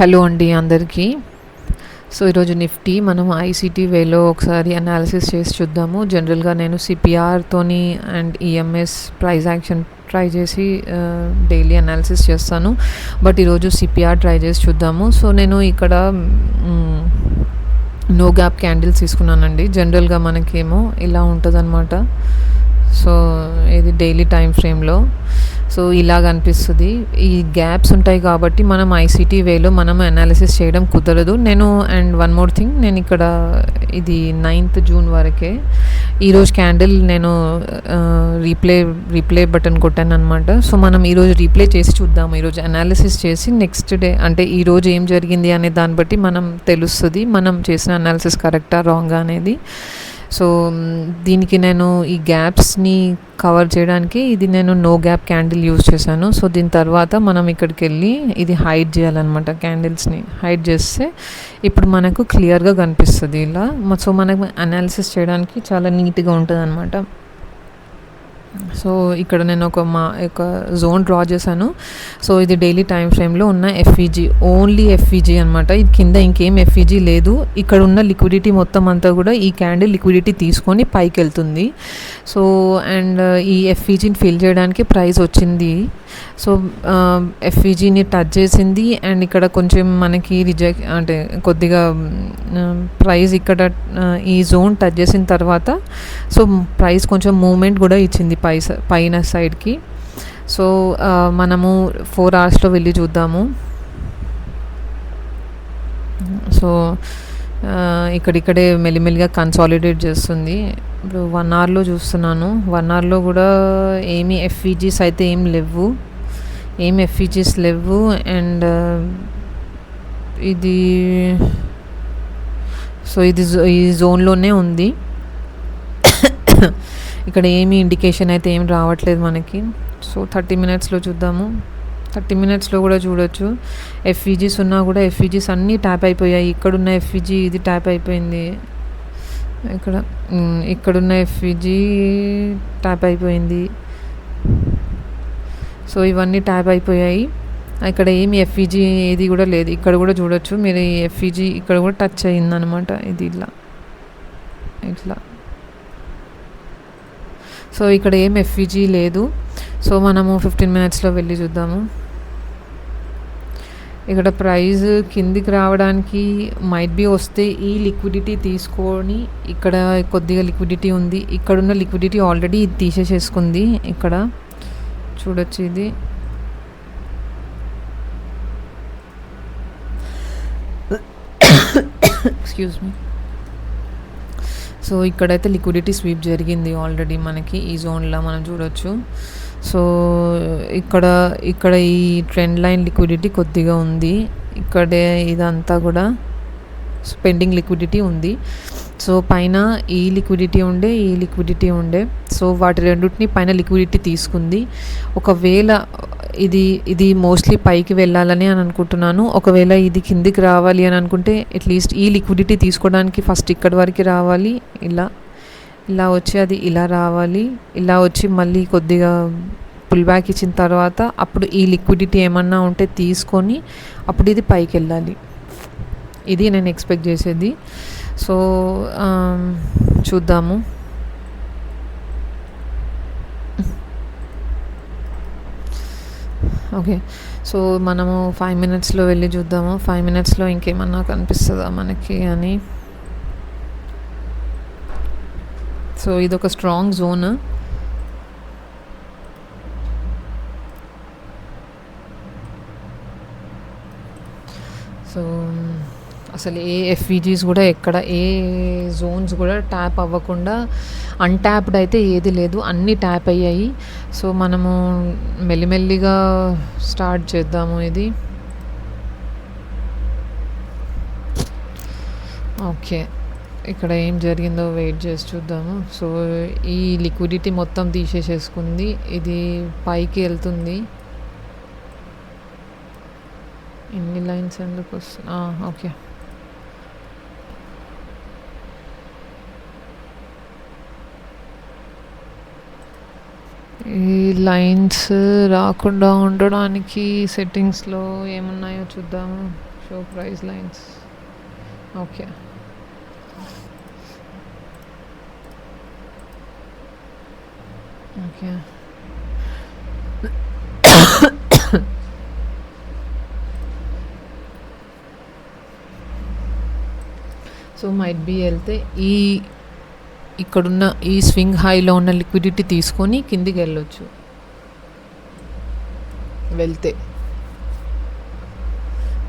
Hello అండి అందరికీ. So ఈరోజు నిఫ్టీ మనం ఐసీటీ వేలో ఒకసారి అనాలిసిస్ చేసి చూద్దాము. జనరల్గా నేను సిపిఆర్తోని and EMS price action try చేసి డైలీ అనాలిసిస్ చేస్తాను. బట్ ఈరోజు సిపిఆర్ ట్రై చేసి చూద్దాము. సో నేను ఇక్కడ నో గ్యాప్ క్యాండిల్స్ తీసుకున్నానండి. జనరల్గా మనకేమో ఇలా ఉంటుందన్నమాట. సో ఇది డైలీ టైం ఫ్రేమ్లో సో ఇలాగ అనిపిస్తుంది. ఈ గ్యాప్స్ ఉంటాయి కాబట్టి మనం ఐసీటీ వేలో మనం అనాలిసిస్ చేయడం కుదరదు. నేను అండ్ వన్ మోర్ థింగ్, నేను ఇక్కడ ఇది 9th జూన్ వరకే ఈరోజు క్యాండిల్ నేను రీప్లే బటన్ కొట్టాను అనమాట. సో మనం ఈరోజు రీప్లే చేసి చూద్దాము. ఈరోజు అనాలిసిస్ చేసి నెక్స్ట్ డే అంటే ఈరోజు ఏం జరిగింది అనే దాన్ని బట్టి మనం తెలుస్తుంది మనం చేసిన అనాలిసిస్ కరెక్టా రాంగా అనేది. సో దీనికి నేను ఈ గ్యాప్స్ని కవర్ చేయడానికి ఇది నేను నో గ్యాప్ క్యాండిల్ యూజ్ చేశాను. సో దీని తర్వాత మనం ఇక్కడికి వెళ్ళి ఇది హైడ్ చేయాలన్నమాట. క్యాండిల్స్ని హైడ్ చేస్తే ఇప్పుడు మనకు క్లియర్గా కనిపిస్తుంది ఇలా. సో మనకు అనాలిసిస్ చేయడానికి చాలా నీట్గా ఉంటుంది అనమాట. సో ఇక్కడ నేను ఒక జోన్ డ్రా చేశాను. సో ఇది డైలీ టైం ఫ్రేమ్లో ఉన్న ఎఫ్ఈజీ, ఓన్లీ ఎఫ్ఈజీ అనమాట. ఇది కింద ఇంకేం ఎఫ్ఈజీ లేదు. ఇక్కడ ఉన్న లిక్విడిటీ మొత్తం అంతా కూడా ఈ క్యాండిల్ లిక్విడిటీ తీసుకొని పైకి వెళ్తుంది. సో అండ్ ఈ ఎఫ్ఈజీని ఫిల్ చేయడానికి ప్రైస్ వచ్చింది. సో ఎఫ్ఈజీని టచ్ చేసింది అండ్ ఇక్కడ కొంచెం మనకి రిజెక్ట్ అంటే కొద్దిగా ప్రైస్ ఇక్కడ ఈ జోన్ టచ్ చేసిన తర్వాత సో ప్రైస్ కొంచెం మూమెంట్ కూడా ఇచ్చింది పైన సైడ్కి. సో మనము 4 hours వెళ్ళి చూద్దాము. సో ఇక్కడిక్కడే మెల్లిమెల్లిగా కన్సాలిడేట్ చేస్తుంది. ఇప్పుడు 1 hour చూస్తున్నాను. 1 hour కూడా ఏమీ ఎఫ్ఈజీస్ అయితే ఏం ఎఫ్ఈజీస్ లేవు. అండ్ ఇది సో ఇది ఈ జోన్లోనే ఉంది. ఇక్కడ ఏమీ ఇండికేషన్ అయితే ఏం రావట్లేదు మనకి. సో 30 minutes చూద్దాము. 30 minutes కూడా చూడొచ్చు. ఎఫ్ఈజీస్ ఉన్నా కూడా ఎఫ్ఈజీస్ అన్నీ ట్యాప్ అయిపోయాయి. ఇక్కడున్న ఎఫ్ఈజీ ఇది ట్యాప్ అయిపోయింది. ఇక్కడున్న ఎఫ్ఈజీ ట్యాప్ అయిపోయింది. సో ఇవన్నీ ట్యాప్ అయిపోయాయి. ఇక్కడ ఏమి ఎఫ్ఈజీ ఏది కూడా లేదు. ఇక్కడ కూడా చూడొచ్చు మీరు, ఈ ఎఫ్ఈజీ ఇక్కడ కూడా టచ్ అయ్యిందనమాట. ఇది ఇట్లా సో ఇక్కడ ఏం ఎఫ్ఈజీ లేదు. సో మనము 15 minutes వెళ్ళి చూద్దాము. ఇక్కడ ప్రైస్ కిందికి రావడానికి మైట్ బి వస్తే ఈ లిక్విడిటీ తీసుకొని, ఇక్కడ కొద్దిగా లిక్విడిటీ ఉంది. ఇక్కడున్న లిక్విడిటీ ఆల్రెడీ తీసేసేసుకుంది. ఇక్కడ చూడొచ్చు ఇది. Excuse me. సో ఇక్కడైతే లిక్విడిటీ స్వీప్ జరిగింది ఆల్రెడీ మనకి ఈ జోన్లో మనం చూడొచ్చు. సో ఇక్కడ ఈ ట్రెండ్ లైన్ లిక్విడిటీ కొద్దిగా ఉంది. ఇక్కడే ఇదంతా కూడా పెండింగ్ లిక్విడిటీ ఉంది. సో పైన ఈ లిక్విడిటీ ఉండే సో వాటి రెండింటిని పైన లిక్విడిటీ తీసుకుంది. ఒకవేళ ఇది మోస్ట్లీ పైకి వెళ్ళాలని అని అనుకుంటున్నాను. ఒకవేళ ఇది కిందికి రావాలి అని అనుకుంటే అట్లీస్ట్ ఈ లిక్విడిటీ తీసుకోవడానికి ఫస్ట్ ఇక్కడి వరకు రావాలి. ఇలా వచ్చి అది ఇలా రావాలి. ఇలా వచ్చి మళ్ళీ కొద్దిగా పుల్ బ్యాక్ ఇచ్చిన తర్వాత అప్పుడు ఈ లిక్విడిటీ ఏమన్నా ఉంటే తీసుకొని అప్పుడు ఇది పైకి వెళ్ళాలి. ఇది నేను ఎక్స్పెక్ట్ చేసేది. సో చూద్దాము. ఓకే, సో మనము 5 minutes వెళ్ళి చూద్దాము. 5 minutes ఇంకేమన్నా కనిపిస్తుందా మనకి అని. సో ఇది ఒక స్ట్రాంగ్ జోన్. సో అసలు ఏ ఎఫ్ఈజీస్ కూడా ఎక్కడ ఏ జోన్స్ కూడా ట్యాప్ అవ్వకుండా అన్ట్యాప్డ్ అయితే ఏది లేదు, అన్నీ ట్యాప్ అయ్యాయి. సో మనము మెల్లిమెల్లిగా స్టార్ట్ చేద్దాము ఇది. ఓకే, ఇక్కడ ఏం జరిగిందో వెయిట్ చేసి చూద్దాము. సో ఈ లిక్విడిటీ మొత్తం తీసేసేసుకుంది. ఇది పైకి వెళ్తుంది. ఎన్ని లైన్స్ ఎందుకు వస్తుంది? ఓకే, ఈ లైన్స్ రాకుండా ఉండడానికి సెట్టింగ్స్లో ఏమున్నాయో చూద్దాము. Show price lines. Okay, okay. So might be వెళ్తే ఇక్కడున్న ఈ స్వింగ్ హైలో ఉన్న లిక్విడిటీ తీసుకొని కిందికి వెళ్ళొచ్చు వెళ్తే.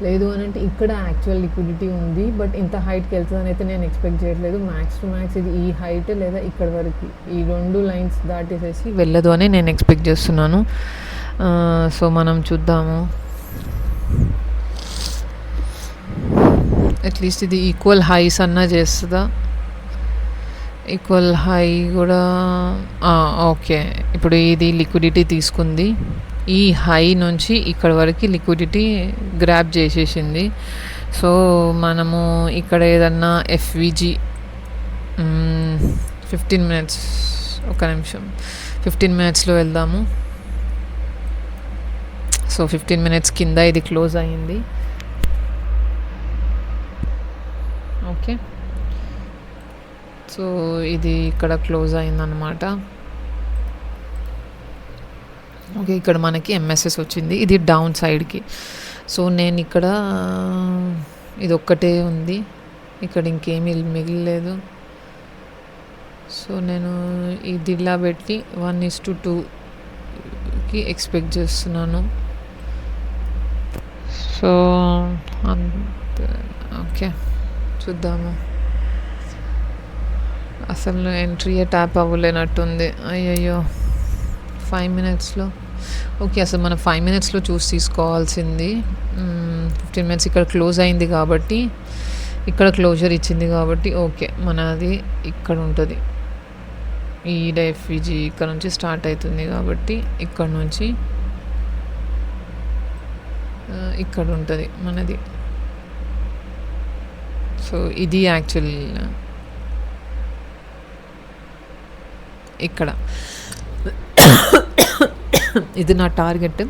లేదు అని అంటే ఇక్కడ యాక్చువల్ లిక్విడిటీ ఉంది, బట్ ఇంత హైట్కి వెళ్తుందని అయితే నేను ఎక్స్పెక్ట్ చేయట్లేదు. మ్యాక్స్ టు మ్యాక్స్ ఇది ఈ హైట్ లేదా ఇక్కడ వరకు, ఈ 2 లైన్స్ దాటేసేసి వెళ్ళదు అని నేను ఎక్స్పెక్ట్ చేస్తున్నాను. సో మనం చూద్దాము. అట్లీస్ట్ ఇది ఈక్వల్ హైస్ అన్నా చేస్తుందా? ఈక్వల్ హై కూడా ఓకే. ఇప్పుడు ఇది లిక్విడిటీ తీసుకుంది, ఈ హై నుంచి ఇక్కడ వరకు లిక్విడిటీ గ్రాబ్ చేసేసింది. సో మనము ఇక్కడ ఏదన్నా ఎఫ్విజి 15 మినిట్స్, ఒక నిమిషం, 15 మినిట్స్లో వెళ్దాము. సో 15 మినిట్స్ కింద ఇది క్లోజ్ అయ్యింది. ఓకే, సో ఇది ఇక్కడ క్లోజ్ అయిందనమాట. ఓకే, ఇక్కడ మనకి ఎంఎస్ఎస్ వచ్చింది, ఇది డౌన్ సైడ్కి. సో నేను ఇక్కడ ఇది ఒక్కటే ఉంది, ఇక్కడ ఇంకేమీ మిగిలేదు. సో నేను ఇది ఇలా పెట్టి 1:2కి ఎక్స్పెక్ట్ చేస్తున్నాను. సో అంతే. ఓకే, చూద్దాము. అసలు ఎంట్రీ ట్యాప్ అవ్వలేనట్టుంది. అయ్యయ్యో, 5 మినిట్స్లో. ఓకే, అసలు మనం 5 మినిట్స్లో చూసి తీసుకోవాల్సింది. 15 మినిట్స్ ఇక్కడ క్లోజ్ అయింది కాబట్టి, ఇక్కడ క్లోజర్ ఇచ్చింది కాబట్టి ఓకే, మనది ఇక్కడ ఉంటుంది. ఈ ఎఫ్విజి ఇక్కడ నుంచి స్టార్ట్ అవుతుంది కాబట్టి ఇక్కడ నుంచి ఇక్కడ ఉంటుంది మనది. సో ఇది యాక్చువల్ ఇక్కడ ఇది నా టార్గెట్.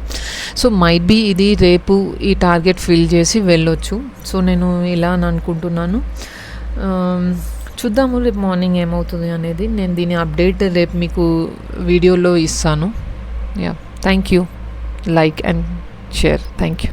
సో మైట్ బీ ఇది రేపు ఈ టార్గెట్ ఫిల్ చేసి వెళ్ళొచ్చు. సో నేను ఇలా అని అనుకుంటున్నాను. చూద్దాము రేపు మార్నింగ్ ఏమవుతుంది అనేది. నేను దీని అప్డేట్ రేపు మీకు వీడియోలో ఇస్తాను. Yeah, thank you. Like and share. Thank you.